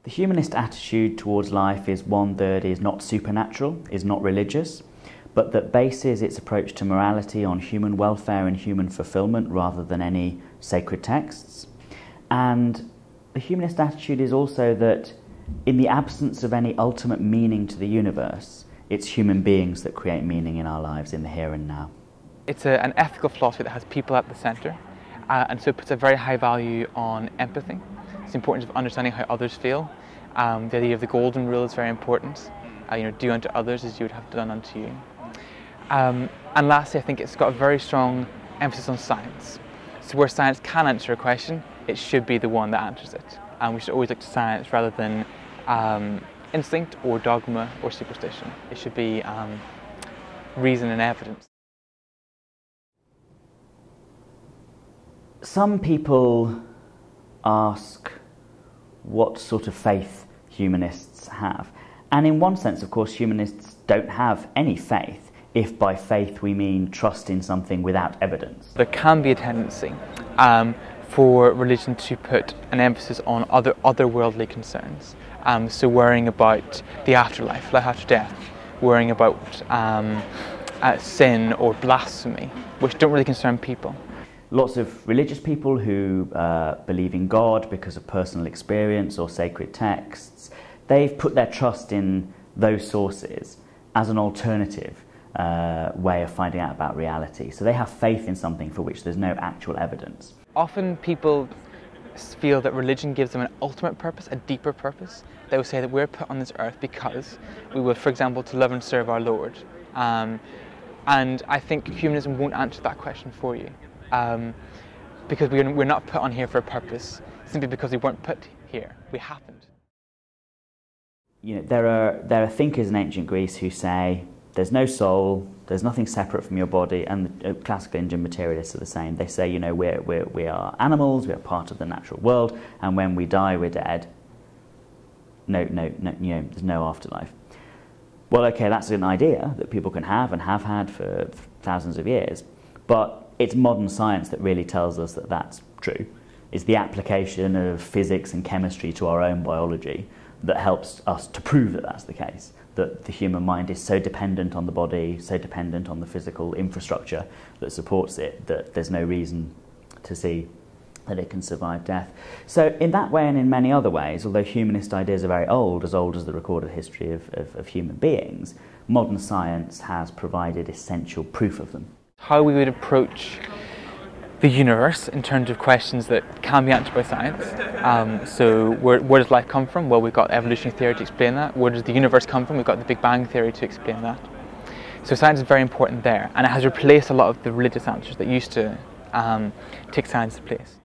The humanist attitude towards life is one that is not supernatural, is not religious, but that bases its approach to morality on human welfare and human fulfillment rather than any sacred texts. And the humanist attitude is also that in the absence of any ultimate meaning to the universe, it's human beings that create meaning in our lives in the here and now. It's an ethical philosophy that has people at the centre, and so it puts a very high value on empathy. It's the importance of understanding how others feel. The idea of the golden rule is very important. Do unto others as you would have done unto you. And lastly, I think it's got a very strong emphasis on science. So where science can answer a question, it should be the one that answers it. And we should always look to science rather than instinct or dogma or superstition. It should be reason and evidence. Some people ask what sort of faith humanists have. And in one sense, of course, humanists don't have any faith, if by faith we mean trust in something without evidence. There can be a tendency for religion to put an emphasis on otherworldly concerns. So worrying about the afterlife, life after death, worrying about sin or blasphemy, which don't really concern people. Lots of religious people who believe in God because of personal experience or sacred texts, they've put their trust in those sources as an alternative way of finding out about reality. So they have faith in something for which there's no actual evidence. Often people feel that religion gives them an ultimate purpose, a deeper purpose. They will say that we're put on this earth because we will, for example, to love and serve our Lord. And I think humanism won't answer that question for you. Because we're not put on here for a purpose, simply because we weren't put here. We happened. There are thinkers in ancient Greece who say there's no soul, there's nothing separate from your body, and the classical Indian materialists are the same. They say, we are animals, we are part of the natural world, and when we die, we're dead. No, there's no afterlife. Well, okay, that's an idea that people can have and have had for thousands of years, but it's modern science that really tells us that that's true. It's the application of physics and chemistry to our own biology that helps us to prove that that's the case, that the human mind is so dependent on the body, so dependent on the physical infrastructure that supports it, that there's no reason to see that it can survive death. So in that way and in many other ways, although humanist ideas are very old as the recorded history of human beings, modern science has provided essential proof of them. How we would approach the universe in terms of questions that can be answered by science. So where does life come from? Well, we've got evolutionary theory to explain that. Where does the universe come from? We've got the Big Bang theory to explain that. So science is very important there, and it has replaced a lot of the religious answers that used to take science's place.